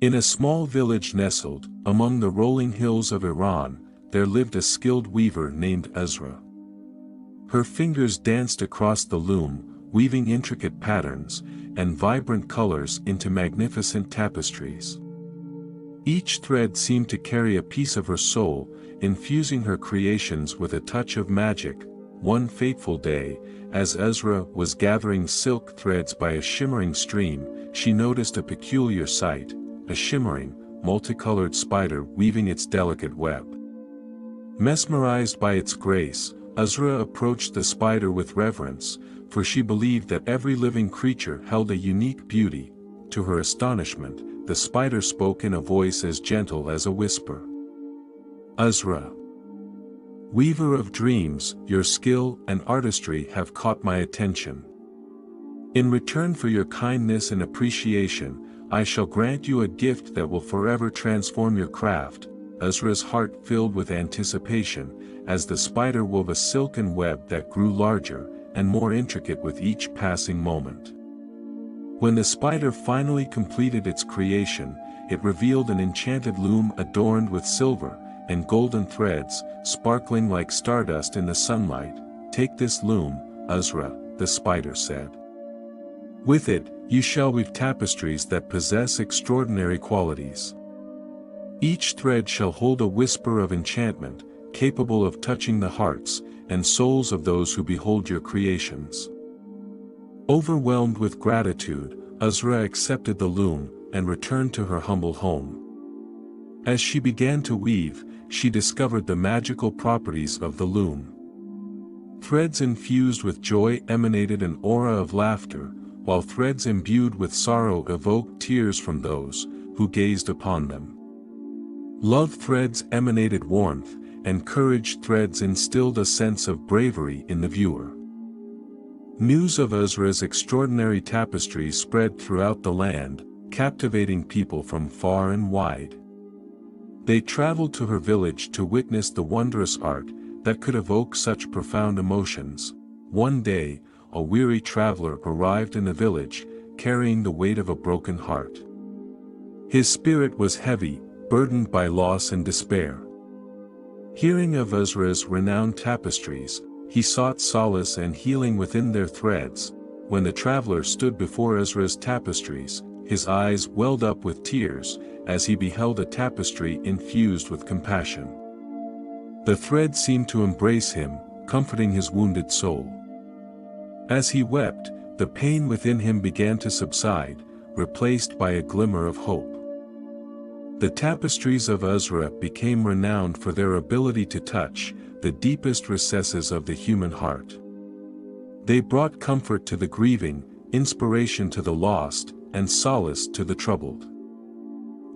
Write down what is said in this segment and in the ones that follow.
In a small village nestled among the rolling hills of Iran, there lived a skilled weaver named Azra. Her fingers danced across the loom, weaving intricate patterns and vibrant colors into magnificent tapestries. Each thread seemed to carry a piece of her soul, infusing her creations with a touch of magic. One fateful day, as Azra was gathering silk threads by a shimmering stream, she noticed a peculiar sight, a shimmering, multicolored spider weaving its delicate web. Mesmerized by its grace, Azra approached the spider with reverence, for she believed that every living creature held a unique beauty. To her astonishment, the spider spoke in a voice as gentle as a whisper. "Azra, weaver of dreams, your skill and artistry have caught my attention. In return for your kindness and appreciation, I shall grant you a gift that will forever transform your craft." Azra's heart filled with anticipation, as the spider wove a silken web that grew larger and more intricate with each passing moment. When the spider finally completed its creation, it revealed an enchanted loom adorned with silver and golden threads, sparkling like stardust in the sunlight. "Take this loom, Azra," the spider said. "With it, you shall weave tapestries that possess extraordinary qualities. Each thread shall hold a whisper of enchantment, capable of touching the hearts and souls of those who behold your creations." Overwhelmed with gratitude, Azra accepted the loom and returned to her humble home. As she began to weave, she discovered the magical properties of the loom. Threads infused with joy emanated an aura of laughter, while threads imbued with sorrow evoked tears from those who gazed upon them. Love threads emanated warmth, and courage threads instilled a sense of bravery in the viewer. News of Azra's extraordinary tapestry spread throughout the land, captivating people from far and wide. They traveled to her village to witness the wondrous art that could evoke such profound emotions. One day, a weary traveler arrived in the village, carrying the weight of a broken heart. His spirit was heavy, burdened by loss and despair. Hearing of Azra's renowned tapestries, he sought solace and healing within their threads. When the traveler stood before Azra's tapestries, his eyes welled up with tears, as he beheld a tapestry infused with compassion. The thread seemed to embrace him, comforting his wounded soul. As he wept, the pain within him began to subside, replaced by a glimmer of hope. The tapestries of Azra became renowned for their ability to touch the deepest recesses of the human heart. They brought comfort to the grieving, inspiration to the lost, and solace to the troubled.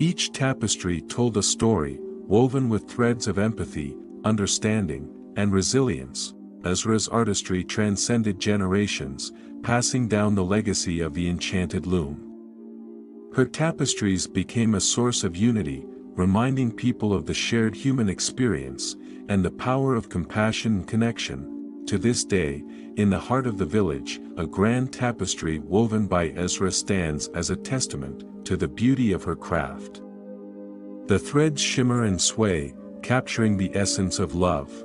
Each tapestry told a story, woven with threads of empathy, understanding, and resilience. Azra's artistry transcended generations, passing down the legacy of the enchanted loom. Her tapestries became a source of unity, reminding people of the shared human experience and the power of compassion and connection. To this day, in the heart of the village, a grand tapestry woven by Azra stands as a testament to the beauty of her craft. The threads shimmer and sway, capturing the essence of love,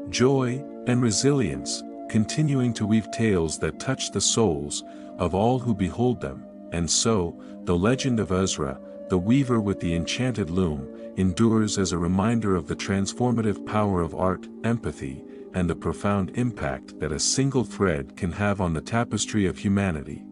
joy, and resilience, continuing to weave tales that touch the souls of all who behold them. And so, the legend of Azra, the weaver with the enchanted loom, endures as a reminder of the transformative power of art, empathy, and the profound impact that a single thread can have on the tapestry of humanity.